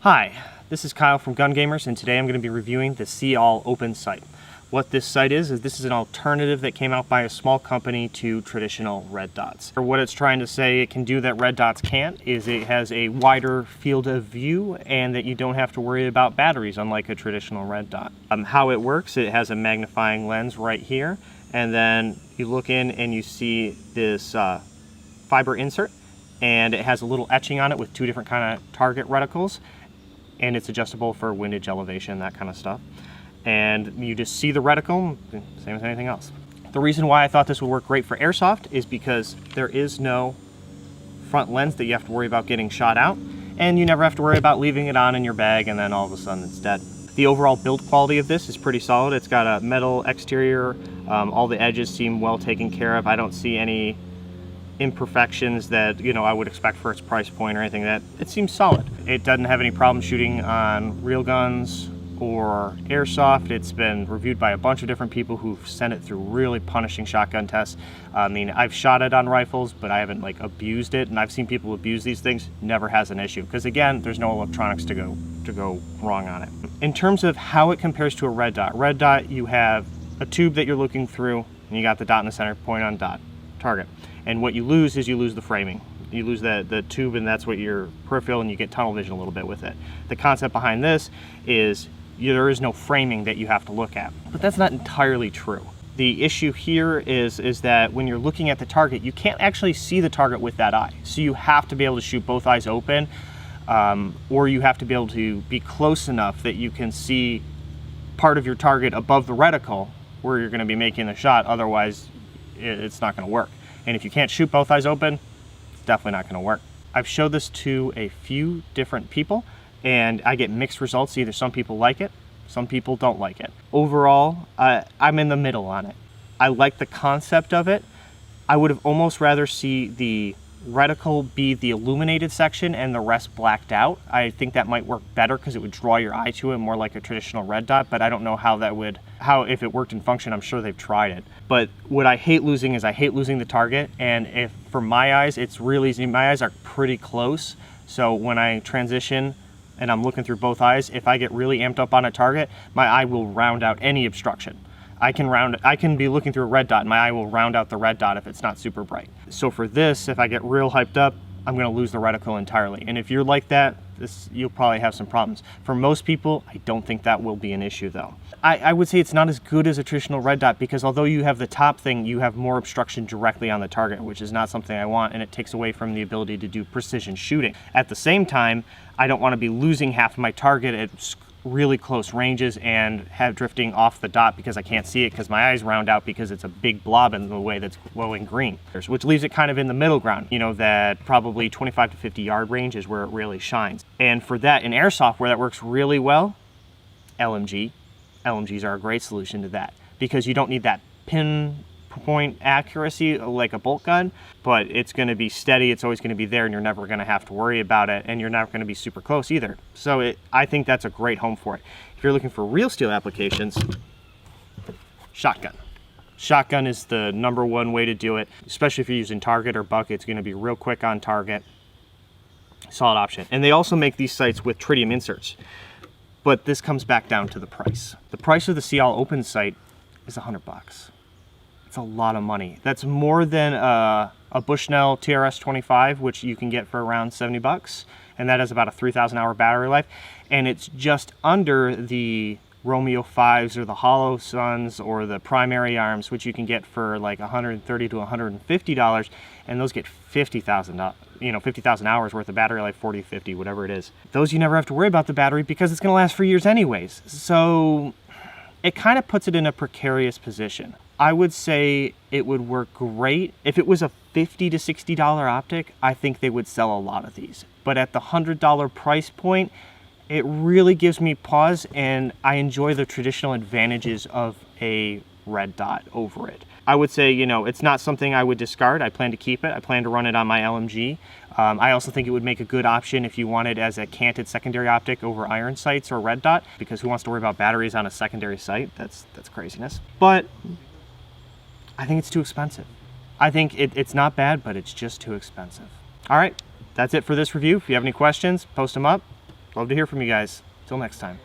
Hi, this is Kyle from Gun Gamers, and today I'm going to be reviewing the See All Open sight. What this sight is this is an alternative that came out by a small company to traditional red dots. Or what it's trying to say it can do that red dots can't is it has a wider field of view and that you don't have to worry about batteries unlike a traditional red dot. How it works, it has a magnifying lens right here, and then you look in and you see this fiber insert, and it has a little etching on it with two different kind of target reticles, and it's adjustable for windage, elevation, that kind of stuff. And you just see the reticle, same as anything else. The reason why I thought this would work great for airsoft is because there is no front lens that you have to worry about getting shot out, and you never have to worry about leaving it on in your bag and then all of a sudden it's dead. The overall build quality of this is pretty solid. It's got a metal exterior, all the edges seem well taken care of. I don't see any imperfections that I would expect for its price point or anything. That it seems solid. It doesn't have any problem shooting on real guns or airsoft. It's been reviewed by a bunch of different people who've sent it through really punishing shotgun tests. I mean, I've shot it on rifles, but I haven't abused it, and I've seen people abuse these things. Never has an issue because again, there's no electronics to go wrong on it. In terms of how it compares to a red dot, you have a tube that you're looking through, and you got the dot in the center, point on dot, target. And what you lose is you lose the framing. You lose the tube, and that's what your peripheral, and you get tunnel vision a little bit with it. The concept behind this is there is no framing that you have to look at. But that's not entirely true. The issue here is that when you're looking at the target, you can't actually see the target with that eye. So you have to be able to shoot both eyes open, or you have to be able to be close enough that you can see part of your target above the reticle where you're going to be making the shot. Otherwise, it's not going to work. And if you can't shoot both eyes open, it's definitely not going to work. I've showed this to a few different people, and I get mixed results. Either some people like it, some people don't like it. Overall, I'm in the middle on it. I like the concept of it. I would have almost rather see the reticle be the illuminated section and the rest blacked out. I think that might work better because it would draw your eye to it more like a traditional red dot, but I don't know if it worked in function. I'm sure they've tried it. But what I hate losing is I hate losing the target, and if for my eyes, it's really easy. My eyes are pretty close, so when I transition and I'm looking through both eyes, if I get really amped up on a target, my eye will round out any obstruction. I can be looking through a red dot and my eye will round out the red dot if it's not super bright. So for this, if I get real hyped up, I'm gonna lose the reticle entirely. And if you're like that, you'll probably have some problems. For most people, I don't think that will be an issue though. I would say it's not as good as a traditional red dot because although you have the top thing, you have more obstruction directly on the target, which is not something I want, and it takes away from the ability to do precision shooting. At the same time, I don't wanna be losing half of my target at really close ranges and have drifting off the dot because I can't see it because my eyes round out because it's a big blob in the way that's glowing green, which leaves it kind of in the middle ground. That probably 25 to 50 yard range is where it really shines. And for that, in airsoft, where that works really well, LMGs are a great solution to that because you don't need that pinpoint accuracy like a bolt gun, but it's going to be steady. It's always going to be there, and you're never going to have to worry about it, and you're not going to be super close either. So I think that's a great home for it. If you're looking for real steel applications, shotgun. Shotgun is the #1 way to do it, especially if you're using target or buck. It's going to be real quick on target. Solid option. And they also make these sights with tritium inserts, but this comes back down to the price. The price of the See All Open sight is $100. It's a lot of money. That's more than a Bushnell TRS 25, which you can get for around $70, and that has about a 3,000 hour battery life, and it's just under the Romeo 5s or the Hollow Suns or the Primary Arms, which you can get for like $130 to $150, and those get 50,000 hours worth of battery life, 40, 50, whatever it is. Those you never have to worry about the battery because it's going to last for years anyways. So it kind of puts it in a precarious position. I would say it would work great. If it was a $50 to $60 optic, I think they would sell a lot of these. But at the $100 price point, it really gives me pause, and I enjoy the traditional advantages of a red dot over it. I would say, it's not something I would discard. I plan to keep it. I plan to run it on my LMG. I also think it would make a good option if you wanted as a canted secondary optic over iron sights or red dot, because who wants to worry about batteries on a secondary sight? That's craziness. But I think it's too expensive. I think it's not bad, but it's just too expensive. All right, that's it for this review. If you have any questions, post them up. Love to hear from you guys. Till next time.